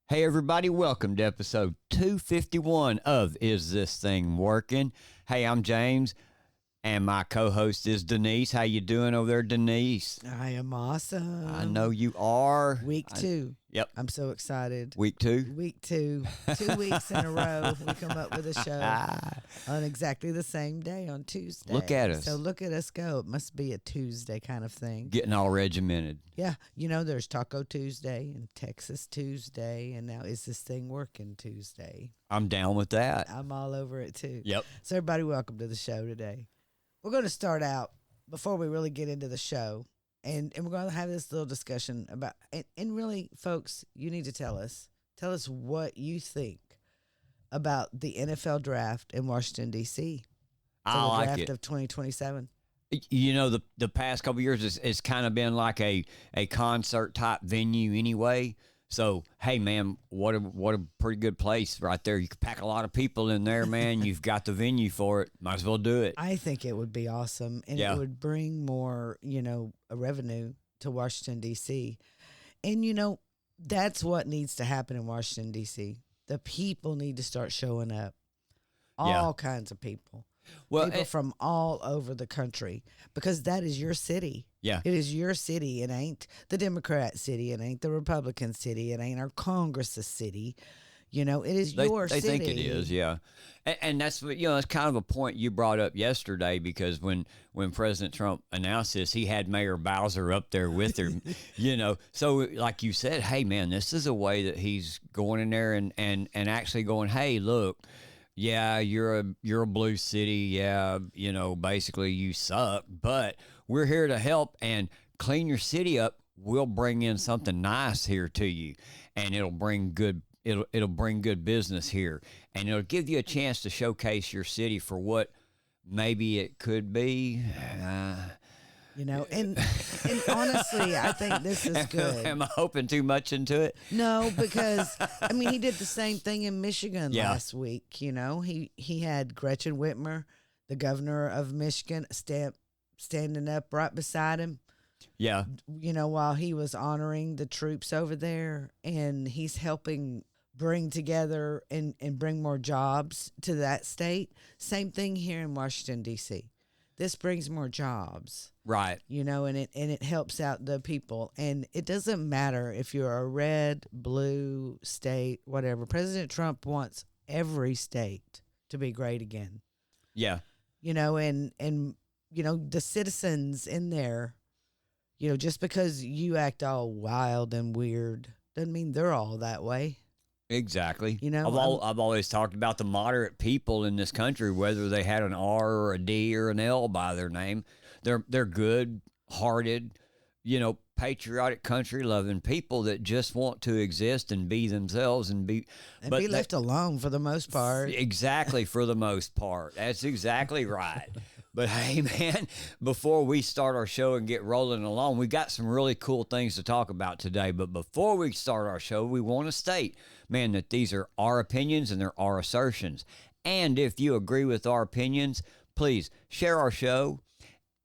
Hey everybody, welcome to episode 251 of Is This Thing Working? Hey, I'm James, and my co-host is Denise. How you doing over there, Denise? I am awesome. I know you are. Week two. Yep. I'm so excited. Week two? Week two. 2 weeks in a row, we come up with a show on exactly the same day on Tuesday. Look at us. So look at us go. It must be a Tuesday kind of thing. Getting all regimented. Yeah. You know, there's Taco Tuesday and Texas Tuesday, and now Is This Thing Working Tuesday. I'm down with that. I'm all over it too. Yep. So everybody, welcome to the show today. We're going to start out before we really get into the show. And we're going to have this little discussion about, and really, folks, you need to tell us what you think about the NFL draft in Washington, D.C. I like draft it. of 2027. You know, the past couple of years, it's kind of been like a concert type venue anyway. So, hey, man, what a pretty good place right there. You can pack a lot of people in there, man. You've got the venue for it. Might as well do it. I think it would be awesome, and it would bring more, a revenue to Washington, D.C. And, that's what needs to happen in Washington, D.C. The people need to start showing up. All kinds of people. Well, people from all over the country, because that is your city. Yeah. It is your city. It ain't the Democrat city. It ain't the Republican city. It ain't our Congress's city. It is your city. They think it is, yeah. And that's, that's kind of a point you brought up yesterday, because when President Trump announced this, he had Mayor Bowser up there with him, So like you said, hey, man, this is a way that he's going in there and actually going, hey, look, yeah, you're a blue city. Yeah, basically you suck, but we're here to help and clean your city up. We'll bring in something nice here to you, and it'll bring good business here, and it'll give you a chance to showcase your city for what maybe it could be. And honestly, I think this is good. Am I hoping too much into it? No, because he did the same thing in Michigan last week. He had Gretchen Whitmer, the governor of Michigan, standing up right beside him. Yeah. While he was honoring the troops over there, and he's helping bring together and bring more jobs to that state. Same thing here in Washington, D.C. This brings more jobs. Right. And it helps out the people. And it doesn't matter if you're a red, blue state, whatever. President Trump wants every state to be great again. Yeah. And the citizens in there, just because you act all wild and weird doesn't mean they're all that way. Exactly. I've always talked about the moderate people in this country, whether they had an R or a D or an L by their name. They're good-hearted, patriotic, country-loving people that just want to exist and be themselves and be left alone for the most part. Exactly, for the most part. That's exactly right. But hey, man, before we start our show and get rolling along, we got some really cool things to talk about today. But before we start our show, we want to state, man, that these are our opinions and they're our assertions. And if you agree with our opinions, please share our show.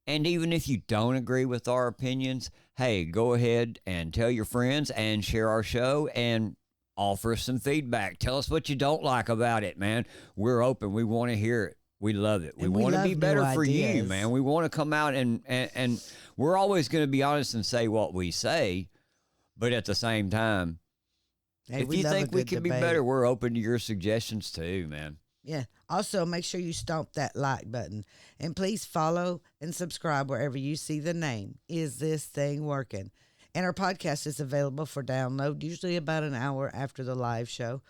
And even if you don't agree with our opinions, hey, go ahead and tell your friends and share our show and offer us some feedback. Tell us what you don't like about it, man. We're open. We want to hear it. We love it. We want to be better for you, man. We want to come out and we're always going to be honest and say what we say, but at the same time, hey, if you think we can be better, we're open to your suggestions too, man. Yeah. Also, make sure you stomp that like button. And please follow and subscribe wherever you see the name, Is This Thing Working? And our podcast is available for download, usually about an hour after the live show,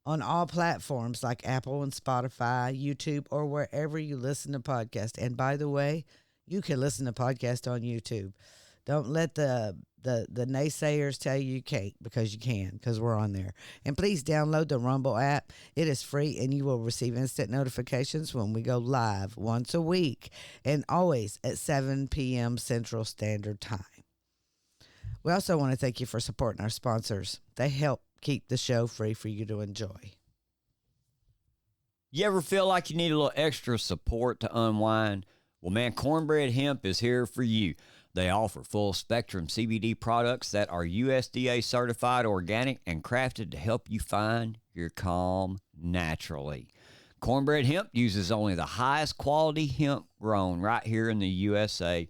on all platforms like Apple and Spotify, YouTube, or wherever you listen to podcasts. And by the way, you can listen to podcasts on YouTube. Don't let the naysayers tell you can't, because you can, because we're on there. And please download the Rumble app. It is free, and you will receive instant notifications when we go live once a week, and always at 7 p.m. Central Standard Time. We also want to thank you for supporting our sponsors. They help keep the show free for you to enjoy. You ever feel like you need a little extra support to unwind? Well, man, Cornbread Hemp is here for you. They offer full-spectrum CBD products that are USDA certified organic and crafted to help you find your calm naturally. Cornbread Hemp uses only the highest quality hemp grown right here in the USA,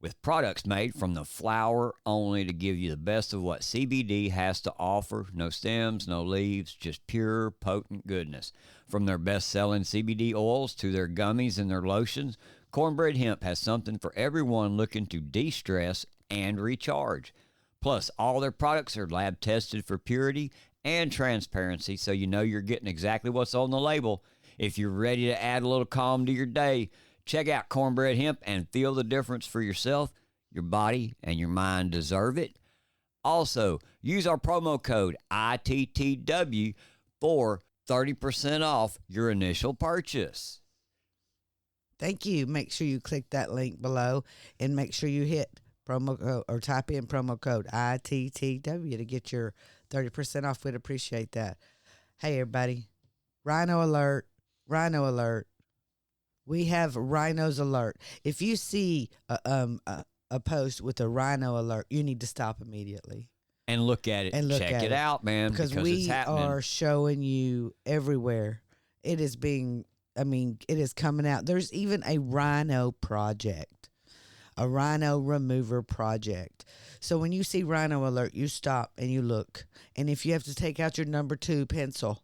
with products made from the flower only to give you the best of what CBD has to offer. No stems, no leaves, just pure, potent goodness. From their best-selling CBD oils to their gummies and their lotions, Cornbread Hemp has something for everyone looking to de-stress and recharge. Plus, all their products are lab-tested for purity and transparency, so you know you're getting exactly what's on the label. If you're ready to add a little calm to your day, check out Cornbread Hemp and feel the difference for yourself. Your body and your mind deserve it. Also, use our promo code ITTW for 30% off your initial purchase. Thank you. Make sure you click that link below and make sure you hit promo code or type in promo code ITTW to get your 30% off. We'd appreciate that. Hey, everybody. Rhino alert. Rhino alert. We have rhinos alert. If you see a post with a rhino alert, you need to stop immediately. And look at it. And check it out, man, because we it's happening. are showing you everywhere. It is it is coming out. There's even a rhino project, a rhino remover project. So when you see rhino alert, you stop and you look. And if you have to take out your number 2 pencil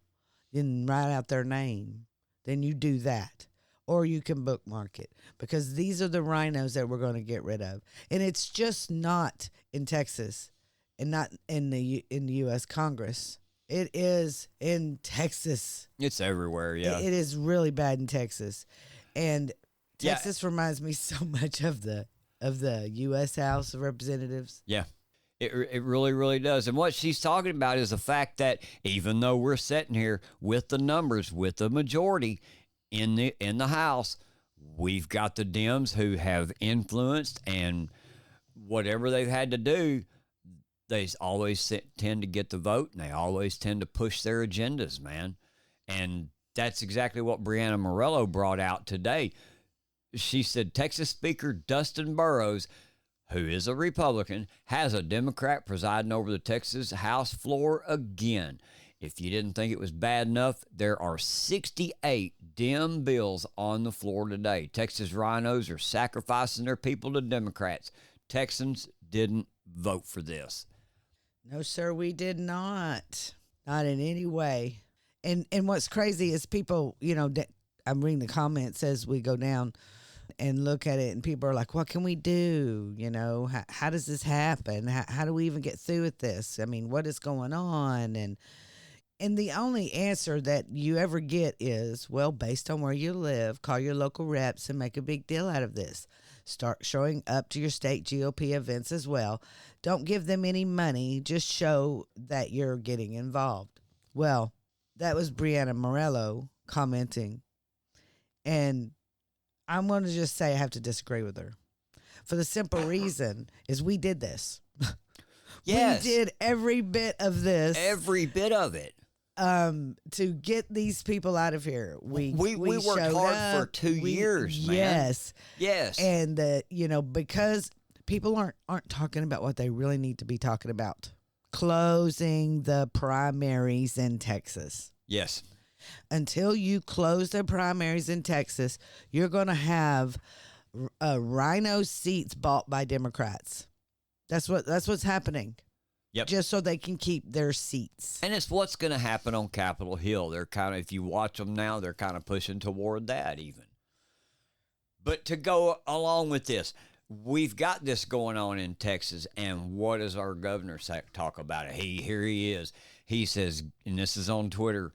and write out their name, then you do that. Or you can bookmark it, because these are the rhinos that we're going to get rid of. And it's just not in Texas and not in the U.S. Congress. It is in Texas. It's everywhere, yeah. It is really bad in Texas. And Texas reminds me so much of the U.S. House of Representatives. Yeah. It really, really does. And what she's talking about is the fact that even though we're sitting here with the numbers, with the majority in the House, we've got the Dems who have influenced, and whatever they've had to do, they always tend to get the vote, and they always tend to push their agendas, man. And that's exactly what Brianna Morello brought out today. She said Texas Speaker Dustin Burrows, who is a Republican, has a Democrat presiding over the Texas House floor again. If you didn't think it was bad enough, there are 68 Dem bills on the floor today. Texas rhinos are sacrificing their people to Democrats. Texans didn't vote for this. No, sir, we did not. Not in any way. And what's crazy is people, I'm reading the comments as we go down and look at it, and people are like, what can we do? How does this happen? How do we even get through with this? I mean, what is going on? And the only answer that you ever get is, well, based on where you live, call your local reps and make a big deal out of this. Start showing up to your state GOP events as well. Don't give them any money. Just show that you're getting involved. Well, that was Brianna Morello commenting. And I'm going to just say I have to disagree with her. For the simple reason is we did this. Yes. We did every bit of this. Every bit of it. To get these people out of here. We worked hard for 2 years, man. Yes. And because people aren't talking about what they really need to be talking about. Closing the primaries in Texas. Yes. Until you close the primaries in Texas, you're going to have rhino seats bought by Democrats. That's what's happening. Yep. Just so they can keep their seats. And it's what's going to happen on Capitol Hill. They're kind of, if you watch them now, they're kind of pushing toward that even. But to go along with this, we've got this going on in Texas, and what does our governor talk about it? Here he is. He says, and this is on Twitter,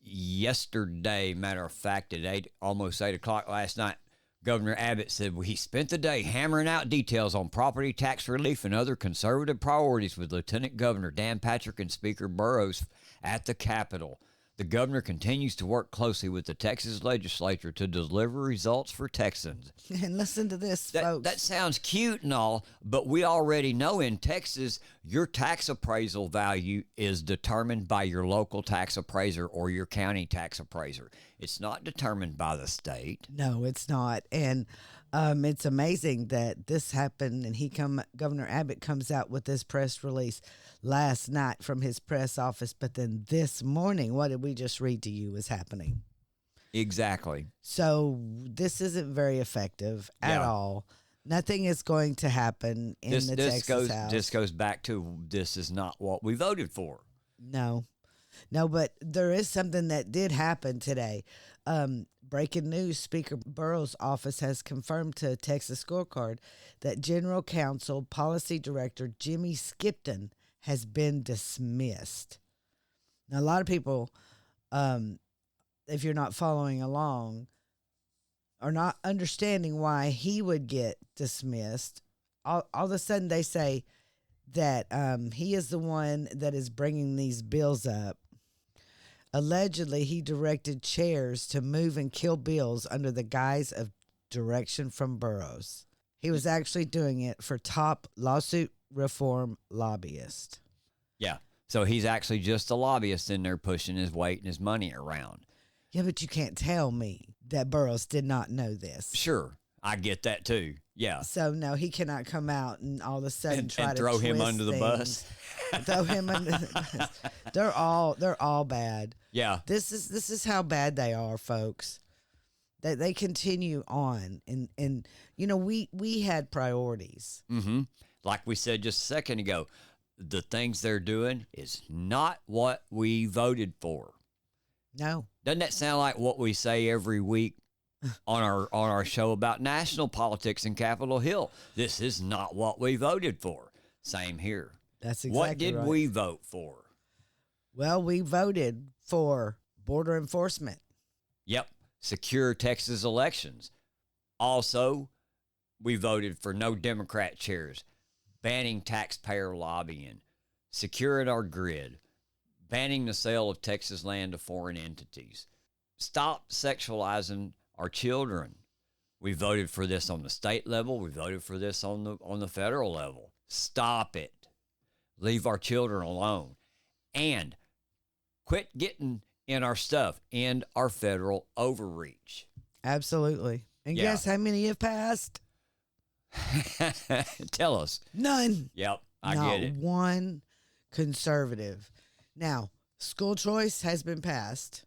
yesterday, matter of fact, at almost 8 o'clock last night, Governor Abbott said he spent the day hammering out details on property tax relief and other conservative priorities with Lieutenant Governor Dan Patrick and Speaker Burrows at the Capitol. The governor continues to work closely with the Texas legislature to deliver results for Texans. And listen to this, folks. That sounds cute and all, but we already know in Texas, your tax appraisal value is determined by your local tax appraiser or your county tax appraiser. It's not determined by the state. No, it's not. And It's amazing that this happened, and Governor Abbott comes out with this press release last night from his press office, but then this morning, what did we just read to you is happening? Exactly. So this isn't very effective at all. Nothing is going to happen in the Texas House. This goes back to this is not what we voted for. No, but there is something that did happen today. Breaking news, Speaker Burrow's office has confirmed to Texas Scorecard that General Counsel Policy Director Jimmy Skipton has been dismissed. Now, a lot of people, if you're not following along, are not understanding why he would get dismissed. All of a sudden, they say that he is the one that is bringing these bills up. Allegedly, he directed chairs to move and kill bills under the guise of direction from Burrows. He was actually doing it for top lawsuit reform lobbyist. Yeah. So he's actually just a lobbyist in there pushing his weight and his money around. Yeah, but you can't tell me that Burrows did not know this. Sure. I get that too. Yeah. So no, he cannot come out and all of a sudden try to throw him twist under the bus. Throw him under the bus. They're all bad. Yeah. This is how bad they are, folks. That they continue on, and you know we had priorities. Mm-hmm. Like we said just a second ago, the things they're doing is not what we voted for. No. Doesn't that sound like what we say every week on our show about national politics in Capitol Hill? This is not what we voted for. Same here. That's exactly What did right. we vote for? Well, we voted for border enforcement. Yep. Secure Texas elections. Also, we voted for no Democrat chairs, banning taxpayer lobbying, securing our grid, banning the sale of Texas land to foreign entities, stop sexualizing our children. We voted for this on the state level. We voted for this on the federal level. Stop it. Leave our children alone. And quit getting in our stuff. End our federal overreach. Absolutely. And Yeah. guess how many have passed? Tell us. None. Yep, I Not get it. one conservative. Now, school choice has been passed,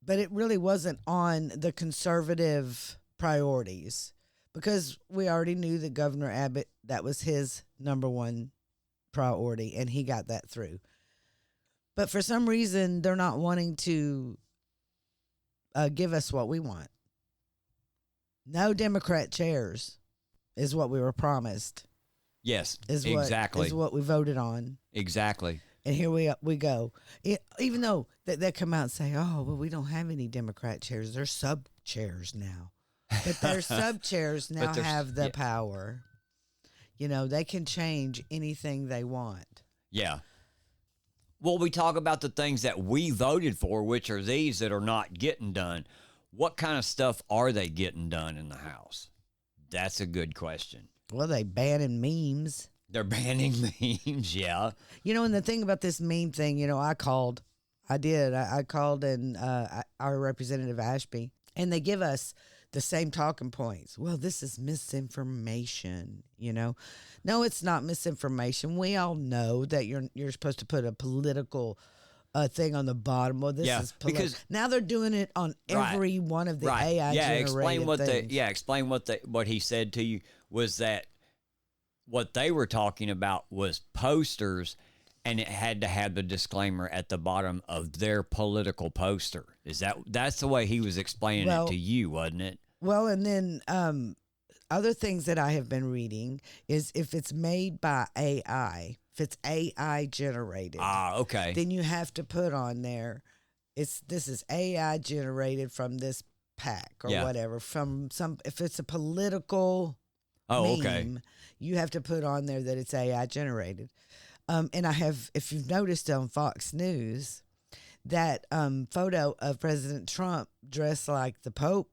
but it really wasn't on the conservative priorities because we already knew that Governor Abbott, that was his number one priority, and he got that through. But for some reason, they're not wanting to give us what we want. No Democrat chairs is what we were promised. Yes, Exactly. Is what we voted on. Exactly. And here we go. Even though they come out and say, oh, well, we don't have any Democrat chairs. They're sub chairs now. But their sub chairs now have the power. You know, they can change anything they want. Yeah. Well, we talk about the things that we voted for, which are these that are not getting done. What kind of stuff are they getting done in the House? That's a good question. Well, they banning memes. They're banning memes, yeah. You know, and the thing about this meme thing, you know, I called in our Representative Ashby, and they give us the same talking points. Well, this is misinformation, you know. No, it's not misinformation. We all know that you're supposed to put a political thing on the bottom. Well, this is because now they're doing it on every one of the AI generated things. Explain what he said to you was that what they were talking about was posters, and it had to have the disclaimer at the bottom of their political poster. That's the way he was explaining it to you, wasn't it? Well, and then other things that I have been reading is if it's made by AI, if it's AI generated, okay, then you have to put on there, this is AI generated from this pack or whatever, from if it's a political meme, you have to put on there that it's AI generated. And I have, if you've noticed on Fox News, that photo of President Trump dressed like the Pope,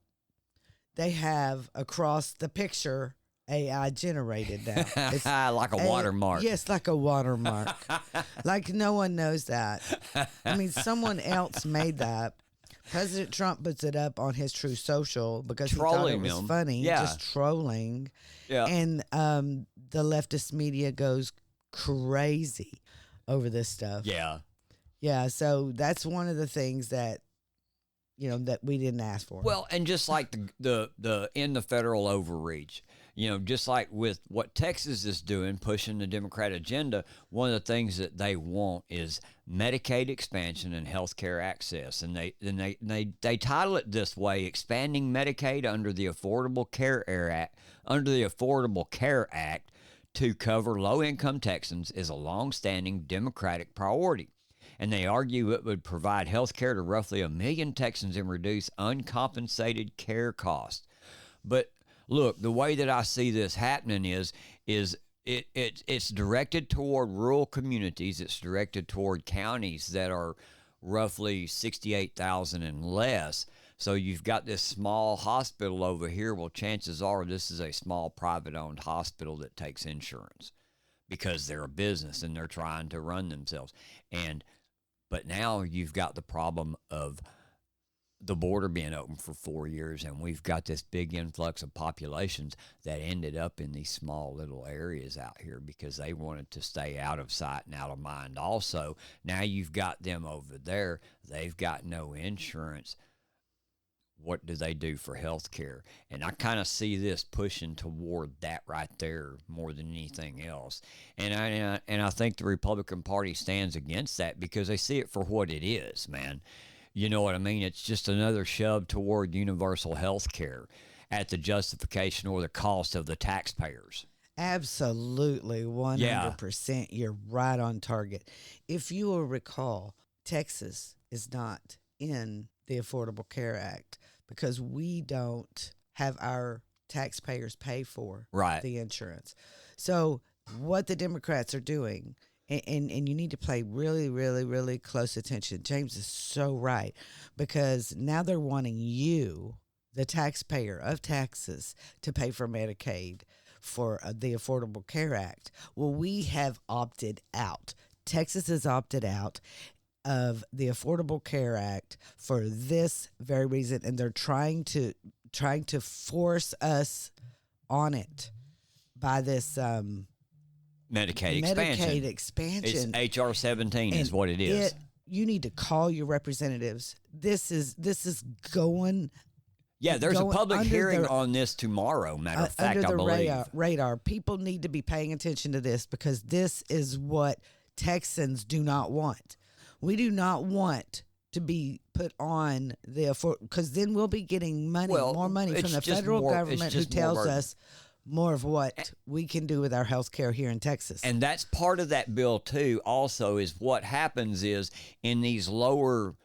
they have across the picture AI generated now. It's like a watermark. Yes, like a watermark. Like no one knows that. I mean, someone else made that, President Trump puts it up on his True Social because he thought it Trolling was them. funny, Yeah. just trolling. Yeah. And the leftist media goes crazy over this stuff. Yeah. Yeah, so that's one of the things that, you know, that we didn't ask for. Well, and just like the in the federal overreach, you know, just like with what Texas is doing, pushing the Democrat agenda, one of the things that they want is Medicaid expansion and health care access. And they title it this way: expanding Medicaid under the Affordable Care Act to cover low-income Texans is a long-standing Democratic priority. And they argue it would provide health care to roughly 1 million Texans and reduce uncompensated care costs. But look, the way that I see this happening is it's directed toward rural communities. It's directed toward counties that are roughly 68,000 and less. So you've got this small hospital over here. Well, chances are this is a small private-owned hospital that takes insurance because they're a business and they're trying to run themselves. But now you've got the problem of the border being open for 4 years, and we've got this big influx of populations that ended up in these small little areas out here because they wanted to stay out of sight and out of mind. Also, now you've got them over there. They've got no insurance. What do they do for health care? And I kind of see this pushing toward that right there more than anything else. And I think the Republican Party stands against that because they see it for what it is, man. You know what I mean? It's just another shove toward universal health care at the justification or the cost of the taxpayers. Absolutely, 100%. You're right on target. If you will recall, Texas is not in the Affordable Care Act because we don't have our taxpayers pay for the insurance. So what the Democrats are doing, and you need to pay really, really, really close attention. James is so right, because now they're wanting you, the taxpayer of Texas, to pay for Medicaid for the Affordable Care Act. Well, we have opted out. Texas has opted out of the Affordable Care Act for this very reason, and they're trying to force us on it by this Medicaid expansion. It's HR 17 is what it is. You need to call your representatives. This is going. Yeah, there's a public hearing on this tomorrow. Matter of fact, I believe. Radar. People need to be paying attention to this because this is what Texans do not want. We do not want to be put on because then we'll be getting more money from the federal government who tells us more of what we can do with our health care here in Texas. And that's part of that bill too. Also, is what happens is in these lower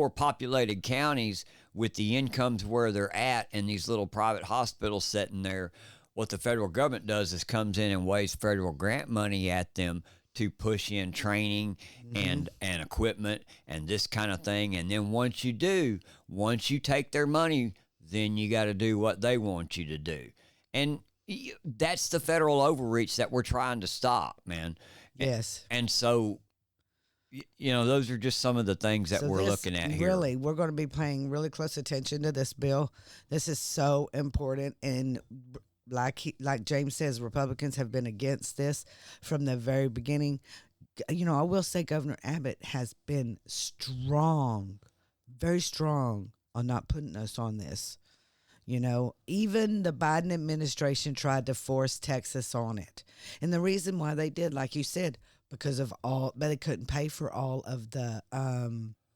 populated counties with the incomes where they're at and these little private hospitals sitting there, what the federal government does is comes in and waves federal grant money at them to push in training and equipment and this kind of thing. And then once you take their money, then you got to do what they want you to do. And that's the federal overreach that we're trying to stop, man. Yes. And so, you know, those are just some of the things that we're looking at here. Really, we're going to be paying really close attention to this bill. This is so important. And like James says, Republicans have been against this from the very beginning. You know, I will say Governor Abbott has been strong, very strong on not putting us on this. You know, even the Biden administration tried to force Texas on it. And the reason why they did, like you said, because of but they couldn't pay for all of the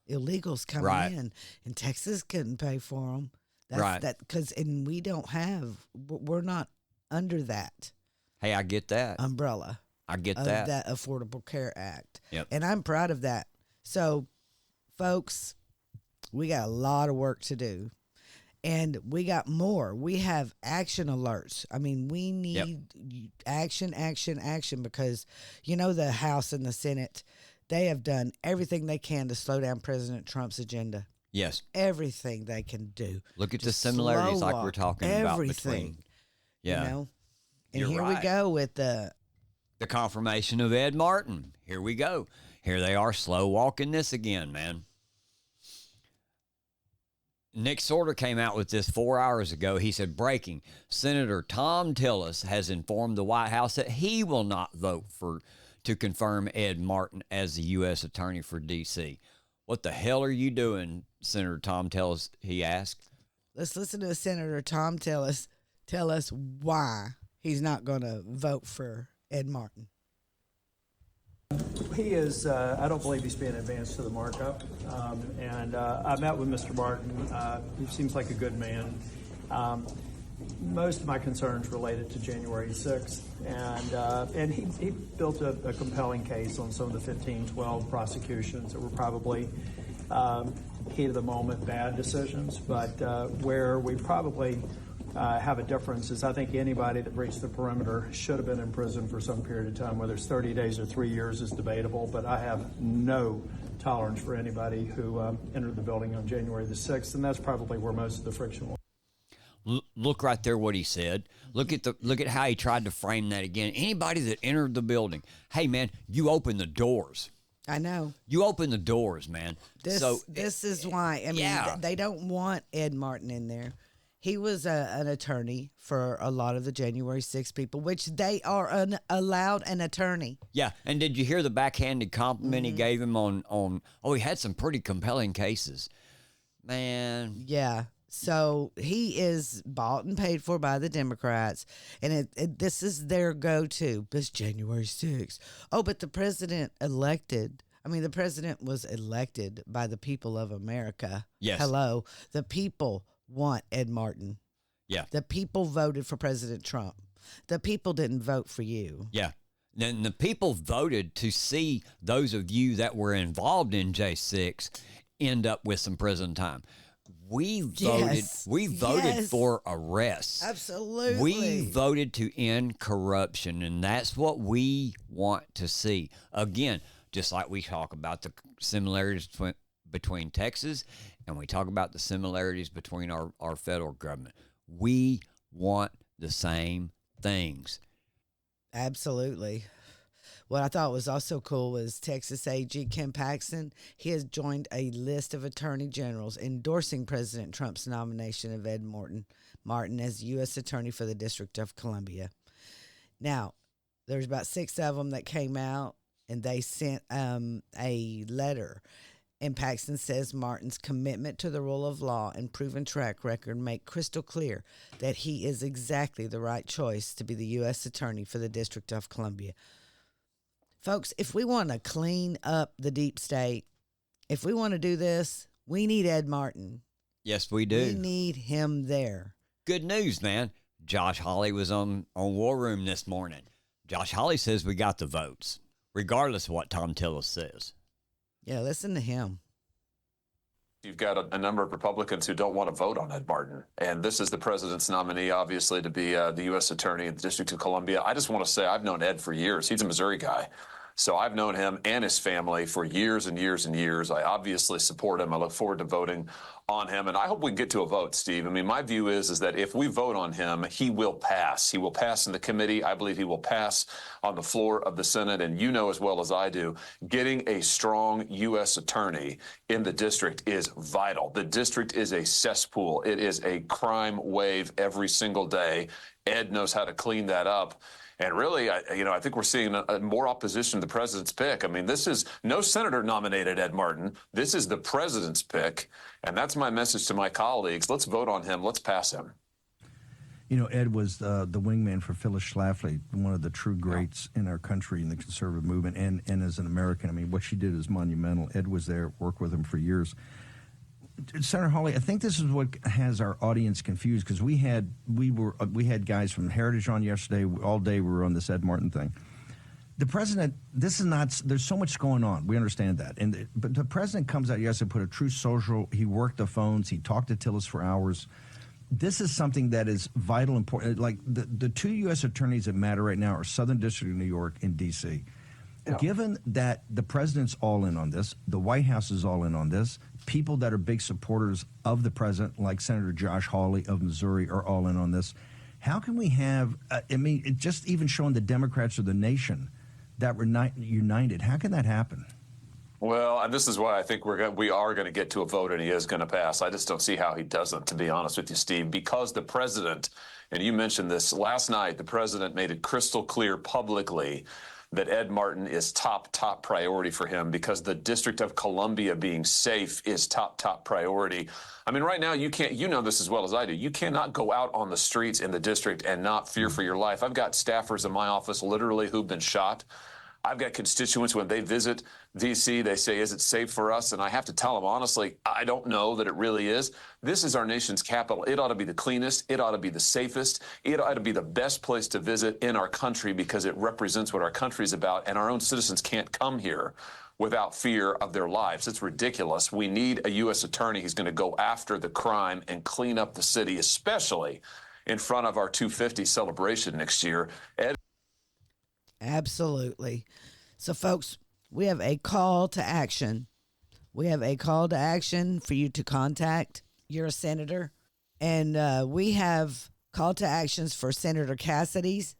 illegals coming in, and Texas couldn't pay for them. And we're not under that. Hey, I get that umbrella. I get of that Affordable Care Act. Yep. And I'm proud of that. So, folks, we got a lot of work to do. And we got more. We have action alerts. I mean, we need action, because, you know, the House and the Senate, they have done everything they can to slow down President Trump's agenda. Yes. Everything they can do. Look at the similarities like we're talking about between. Yeah. You know? And You're here right. we go with the confirmation of Ed Martin. Here we go. Here they are slow walking this again, man. Nick Sorter came out with this 4 hours ago. He said, breaking, Senator Tom Tillis has informed the White House that he will not vote to confirm Ed Martin as the U.S. Attorney for D.C. What the hell are you doing, Senator Tom Tillis, he asked. Let's listen to Senator Tom Tillis tell us why he's not going to vote for Ed Martin. He is, I don't believe he's being advanced to the markup. I met with Mr. Martin. He seems like a good man. Most of my concerns related to January 6th. And he built a compelling case on some of the 15-12 prosecutions that were probably heat of the moment bad decisions. But where we probably have a difference is I think anybody that breached the perimeter should have been in prison for some period of time. Whether it's 30 days or 3 years is debatable, but I have no tolerance for anybody who entered the building on January the 6th, and that's probably where most of the friction was. Look right there what he said. Look at how he tried to frame that again. Anybody that entered the building, hey, man, you open the doors. I know. You open the doors, man. This is why. I mean, they don't want Ed Martin in there. He was an attorney for a lot of the January 6 people, which they are allowed an attorney. Yeah, and did you hear the backhanded compliment he gave him on he had some pretty compelling cases. Man. Yeah. So he is bought and paid for by the Democrats, and this is their go-to. This January 6th. Oh, but the president was elected by the people of America. Yes. Hello. The people want Ed Martin. Yeah. The people voted for President Trump. The people didn't vote for you. Yeah. Then the people voted to see those of you that were involved in J6 end up with some prison time. We voted for arrests. Absolutely. We voted to end corruption, and that's what we want to see. Again, just like we talk about the similarities between Texas, and we talk about the similarities between our federal government. We want the same things. Absolutely. What I thought was also cool was Texas AG Ken Paxton. He has joined a list of attorney generals endorsing President Trump's nomination of Ed Martin as U.S. Attorney for the District of Columbia. Now, there's about 6 of them that came out, and they sent a letter. And Paxton says Martin's commitment to the rule of law and proven track record make crystal clear that he is exactly the right choice to be the U.S. Attorney for the District of Columbia. Folks, if we want to clean up the deep state, if we want to do this, we need Ed Martin. Yes, we do. We need him there. Good news, man. Josh Hawley was on War Room this morning. Josh Hawley says we got the votes, regardless of what Tom Tillis says. Yeah, listen to him. You've got a number of Republicans who don't want to vote on Ed Martin. And this is the president's nominee, obviously, to be the U.S. Attorney in the District of Columbia. I just want to say I've known Ed for years. He's a Missouri guy. So I've known him and his family for years and years and years. I obviously support him. I look forward to voting on him. And I hope we can get to a vote, Steve. I mean, my view is that if we vote on him, he will pass. He will pass in the committee. I believe he will pass on the floor of the Senate. And you know as well as I do, getting a strong U.S. attorney in the district is vital. The district is a cesspool. It is a crime wave every single day. Ed knows how to clean that up. And really, I think we're seeing more opposition to the president's pick. I mean, this is no senator nominated Ed Martin. This is the president's pick. And that's my message to my colleagues. Let's vote on him. Let's pass him. You know, Ed was the wingman for Phyllis Schlafly, one of the true greats in our country in the conservative movement and as an American. I mean, what she did is monumental. Ed was there, worked with him for years. Senator Hawley, I think this is what has our audience confused because we had guys from Heritage on yesterday. All day we were on this Ed Martin thing. The president, this is not. There's so much going on. We understand that, but the president comes out yesterday, put a true social. He worked the phones. He talked to Tillis for hours. This is something that is vital, important. Like the two U.S. attorneys that matter right now are Southern District of New York and D.C. Yeah. Given that the president's all in on this, the White House is all in on this, people that are big supporters of the president, like Senator Josh Hawley of Missouri, are all in on this. How can we have, just even showing the Democrats or the nation that we're not united, how can that happen? Well, and this is why I think we are going to get to a vote, and he is going to pass. I just don't see how he doesn't, to be honest with you, Steve, because the president, and you mentioned this last night, the president made it crystal clear publicly that Ed Martin is top priority for him, because the District of Columbia being safe is top priority. I mean, right now, you can't, you know this as well as I do, you cannot go out on the streets in the district and not fear for your life. I've got staffers in my office literally who've been shot. I've got constituents when they visit D.C., they say, is it safe for us? And I have to tell them, honestly, I don't know that it really is. This is our nation's capital. It ought to be the cleanest. It ought to be the safest. It ought to be the best place to visit in our country, because it represents what our country is about. And our own citizens can't come here without fear of their lives. It's ridiculous. We need a U.S. attorney who's going to go after the crime and clean up the city, especially in front of our 250 celebration next year. Ed. Absolutely. So, folks, we have a call to action. We have a call to action for you to contact your senator. And we have call to actions for Senator Cassidy's.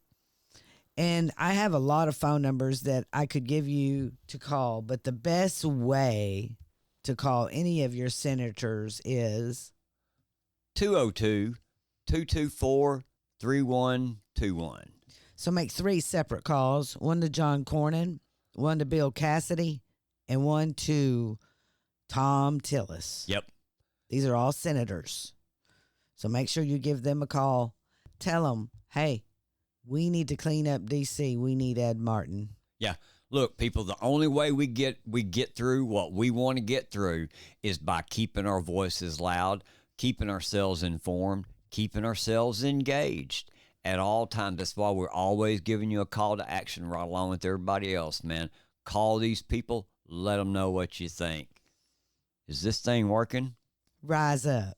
And I have a lot of phone numbers that I could give you to call. But the best way to call any of your senators is 202-224-3121. So make 3 separate calls, one to John Cornyn, one to Bill Cassidy, and one to Tom Tillis. Yep. These are all senators. So make sure you give them a call. Tell them, hey, we need to clean up D.C. We need Ed Martin. Yeah. Look, people, the only way we get through what we want to get through is by keeping our voices loud, keeping ourselves informed, keeping ourselves engaged at all times. That's why we're always giving you a call to action right along with everybody else, man. Call these people. Let them know what you think. Is this thing working? Rise up.